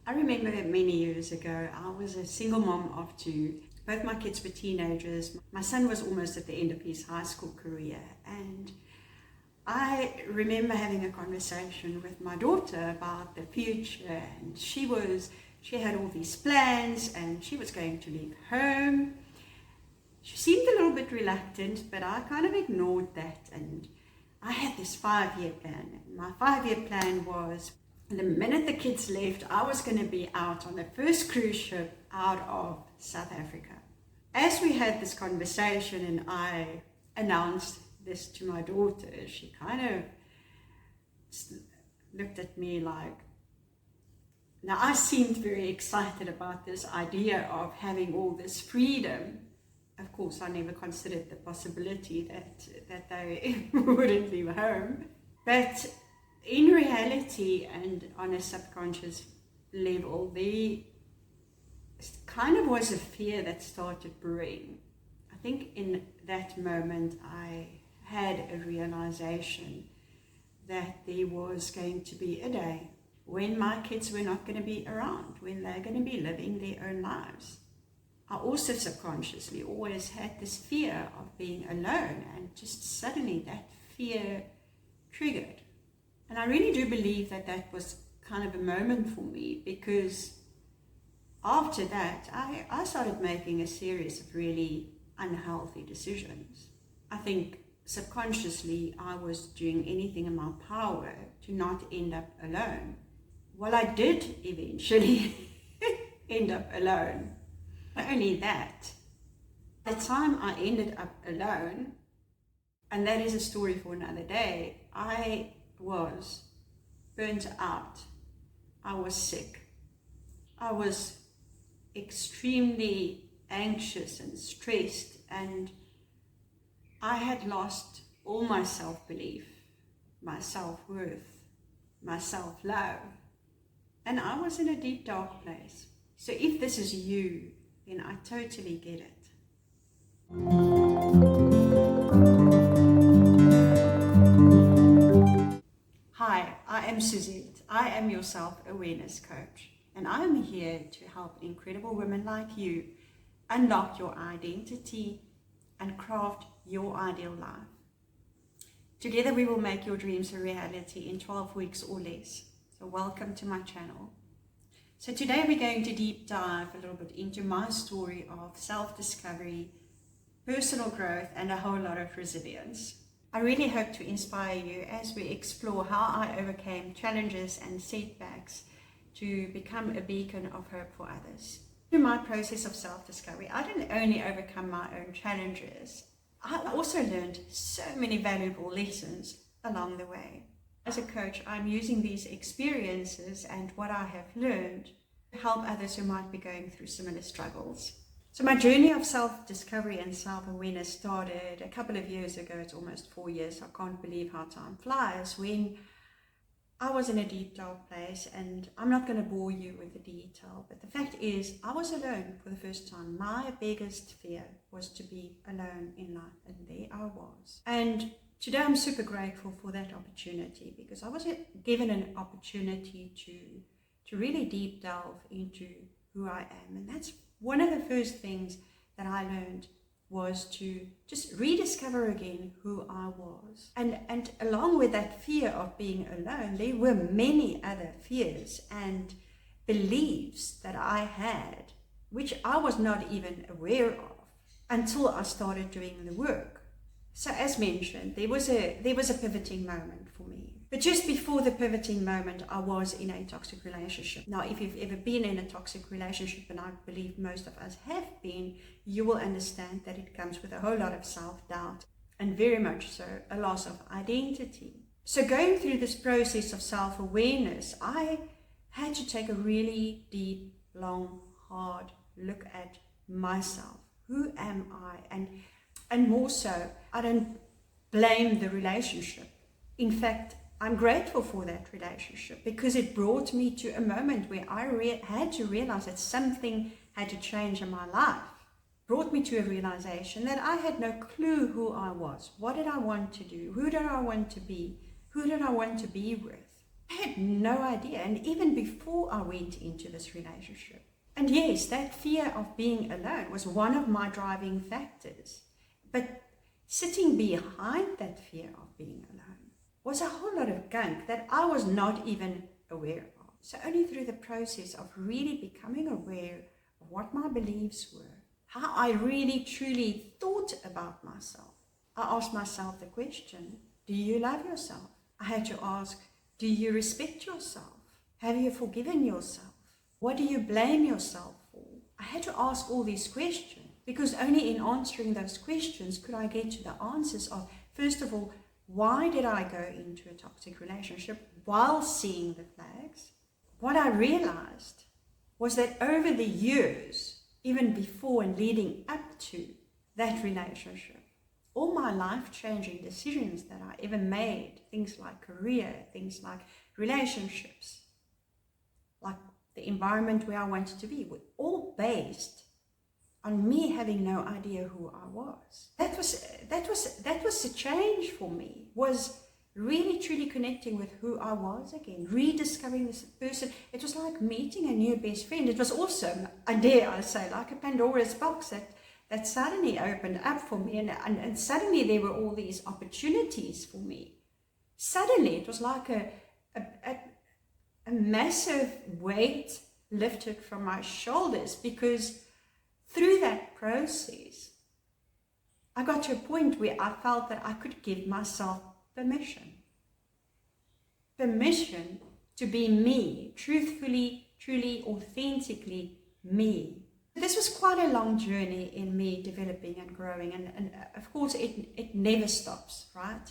I remember many years ago, I was a single mom of two. Both my kids were teenagers. My son was almost at the end of his high school career. And I remember having a conversation with my daughter about the future. And she had all these plans and she was going to leave home. She seemed a little bit reluctant, but I kind of ignored that. And I had this 5-year plan. My 5-year plan was, the minute the kids left, I was going to be out on the first cruise ship out of South Africa. As we had this conversation and I announced this to my daughter, she kind of looked at me like, now I seemed very excited about this idea of having all this freedom. Of course, I never considered the possibility that they wouldn't leave home. But in reality and on a subconscious level, there kind of was a fear that started brewing. I think in that moment I had a realization that there was going to be a day when my kids were not going to be around, when they're going to be living their own lives. I also subconsciously always had this fear of being alone, and just suddenly that fear triggered. And I really do believe that that was kind of a moment for me, because after that, I started making a series of really unhealthy decisions. I think subconsciously I was doing anything in my power to not end up alone. Well, I did eventually end up alone. Not only that, the time I ended up alone, and that is a story for another day, I was burnt out. I was sick. I was extremely anxious and stressed, and I had lost all my self-belief, my self-worth, my self-love, and I was in a deep, dark place. So if this is you, then I totally get it. Hi, I am Suzette. I am your self-awareness coach, and I am here to help incredible women like you unlock your identity and craft your ideal life. Together we will make your dreams a reality in 12 weeks or less. So welcome to my channel. So today we're going to deep dive a little bit into my story of self-discovery, personal growth, and a whole lot of resilience. I really hope to inspire you as we explore how I overcame challenges and setbacks to become a beacon of hope for others. Through my process of self-discovery, I didn't only overcome my own challenges, I also learned so many valuable lessons along the way. As a coach, I'm using these experiences and what I have learned to help others who might be going through similar struggles. So my journey of self-discovery and self-awareness started a couple of years ago. It's almost 4 years. I can't believe how time flies, when I was in a deep, dark place, and I'm not going to bore you with the detail, but the fact is I was alone for the first time. My biggest fear was to be alone in life, and there I was. And today I'm super grateful for that opportunity, because I was given an opportunity to really deep delve into who I am. And that's one of the first things that I learned, was to just rediscover again who I was. And along with that fear of being alone, there were many other fears and beliefs that I had, which I was not even aware of until I started doing the work. So as mentioned, there was a pivoting moment for me. But just before the pivoting moment, I was in a toxic relationship. Now, if you've ever been in a toxic relationship, and I believe most of us have been, you will understand that it comes with a whole lot of self-doubt, and very much so a loss of identity. So going through this process of self-awareness, I had to take a really deep, long, hard look at myself. Who am I? And more so, I don't blame the relationship. In fact, I'm grateful for that relationship, because it brought me to a moment where I had to realize that something had to change in my life. Brought me to a realization that I had no clue who I was. What did I want to do? Who did I want to be? Who did I want to be with? I had no idea. And even before I went into this relationship. And yes, that fear of being alone was one of my driving factors. But sitting behind that fear of being alone was a whole lot of gunk that I was not even aware of. So only through the process of really becoming aware of what my beliefs were, how I really truly thought about myself, I asked myself the question, do you love yourself? I had to ask, do you respect yourself? Have you forgiven yourself? What do you blame yourself for? I had to ask all these questions because only in answering those questions could I get to the answers of, first of all, why did I go into a toxic relationship while seeing the flags? What I realized was that over the years, even before and leading up to that relationship, all my life-changing decisions that I ever made, things like career, things like relationships, like the environment where I wanted to be, were all based on me having no idea who I was. That was a change for me, was really truly connecting with who I was again, rediscovering this person. It was like meeting a new best friend. It was also, dare I say, like a Pandora's box that suddenly opened up for me, and suddenly there were all these opportunities for me. Suddenly it was like a massive weight lifted from my shoulders, because through that process I got to a point where I felt that I could give myself permission to be me, truthfully, truly, authentically me. This was quite a long journey in me developing and growing, and of course it never stops, right?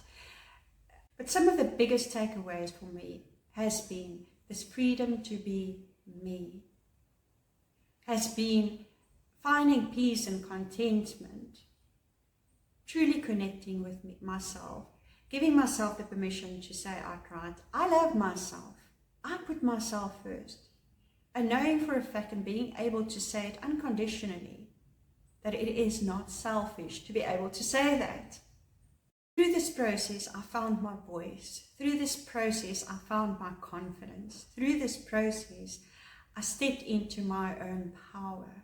But some of the biggest takeaways for me has been this freedom to be me, has been finding peace and contentment, truly connecting with myself, giving myself the permission to say outright, I love myself, I put myself first. And knowing for a fact and being able to say it unconditionally, that it is not selfish to be able to say that. Through this process, I found my voice. Through this process, I found my confidence. Through this process, I stepped into my own power.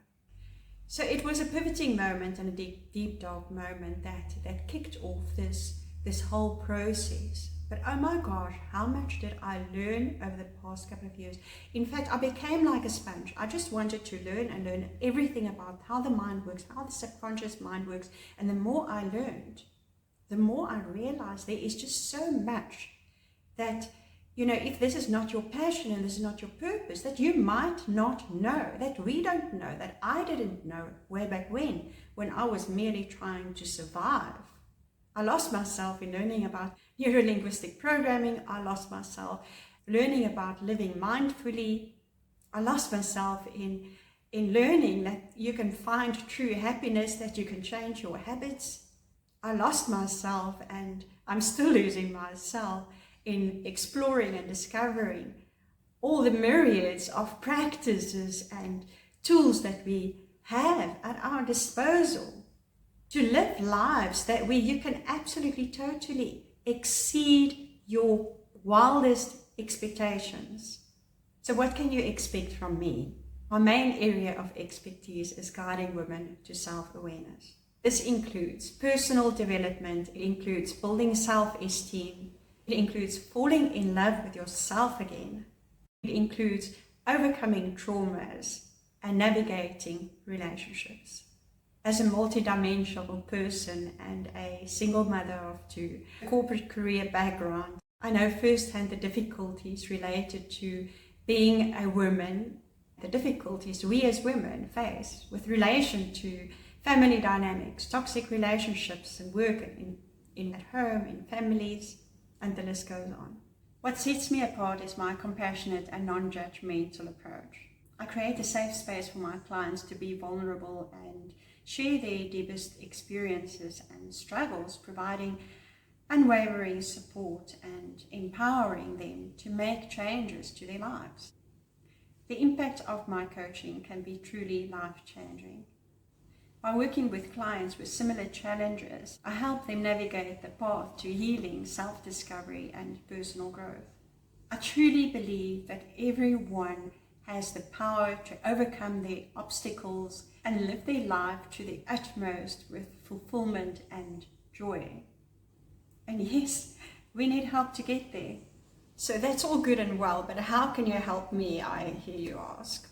So it was a pivoting moment and a deep, dark moment that kicked off this whole process. But oh my gosh, how much did I learn over the past couple of years? In fact, I became like a sponge. I just wanted to learn everything about how the mind works, how the subconscious mind works. And the more I learned, the more I realized there is just so much that, you know, if this is not your passion and this is not your purpose, that you might not know, that we don't know, that I didn't know way back when I was merely trying to survive. I lost myself in learning about neuro-linguistic programming. I lost myself learning about living mindfully. I lost myself in learning that you can find true happiness, that you can change your habits. I lost myself, and I'm still losing myself, in exploring and discovering all the myriads of practices and tools that we have at our disposal to live lives that where you can absolutely, totally exceed your wildest expectations. So what can you expect from me? My main area of expertise is guiding women to self-awareness. This includes personal development, it includes building self-esteem, it includes falling in love with yourself again, it includes overcoming traumas and navigating relationships. As a multidimensional person and a single mother of two, a corporate career background, I know firsthand the difficulties related to being a woman, the difficulties we as women face with relation to family dynamics, toxic relationships and work in at home, in families, and the list goes on. What sets me apart is my compassionate and non-judgmental approach. I create a safe space for my clients to be vulnerable and share their deepest experiences and struggles, providing unwavering support and empowering them to make changes to their lives. The impact of my coaching can be truly life-changing. By working with clients with similar challenges, I help them navigate the path to healing, self-discovery, and personal growth. I truly believe that everyone has the power to overcome their obstacles and live their life to the utmost with fulfillment and joy. And yes, we need help to get there. So that's all good and well, but how can you help me, I hear you ask?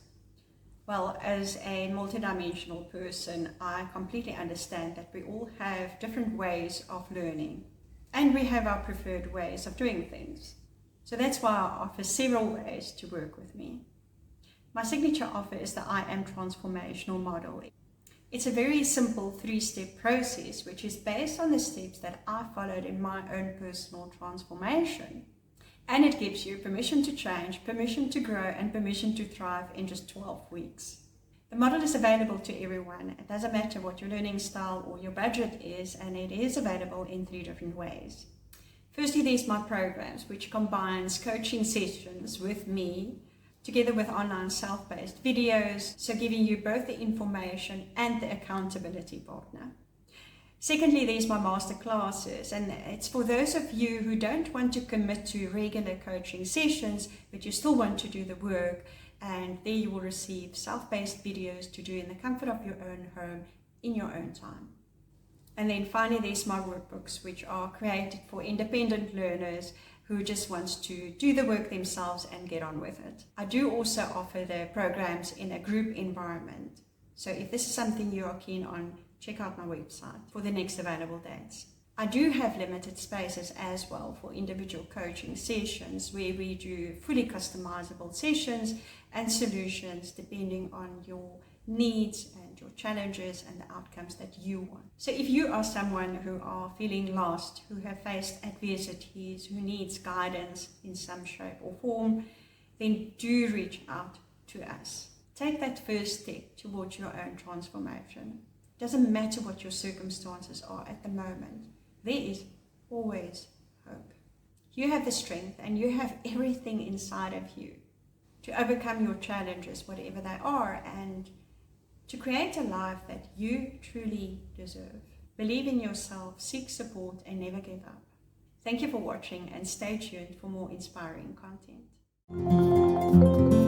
Well, as a multidimensional person, I completely understand that we all have different ways of learning, and we have our preferred ways of doing things. So that's why I offer several ways to work with me. My signature offer is the IAM Transformational model. It's a very simple 3-step process, which is based on the steps that I followed in my own personal transformation. And it gives you permission to change, permission to grow, and permission to thrive in just 12 weeks. The model is available to everyone. It doesn't matter what your learning style or your budget is, and it is available in 3 different ways. Firstly, there's my programs, which combines coaching sessions with me, together with online self-paced videos, so giving you both the information and the accountability partner. Secondly, there's my master classes, and it's for those of you who don't want to commit to regular coaching sessions, but you still want to do the work, and there you will receive self-paced videos to do in the comfort of your own home, in your own time. And then finally, there's my workbooks, which are created for independent learners who just wants to do the work themselves and get on with it. I do also offer the programs in a group environment. So if this is something you are keen on, check out my website for the next available dates. I do have limited spaces as well for individual coaching sessions where we do fully customizable sessions and solutions depending on your needs and your challenges and the outcomes that you want. So if you are someone who are feeling lost, who have faced adversities, who needs guidance in some shape or form, then do reach out to us. Take that first step towards your own transformation. It doesn't matter what your circumstances are at the moment. There is always hope. You have the strength and you have everything inside of you to overcome your challenges, whatever they are, and to create a life that you truly deserve. Believe in yourself, seek support, and never give up. Thank you for watching, and stay tuned for more inspiring content.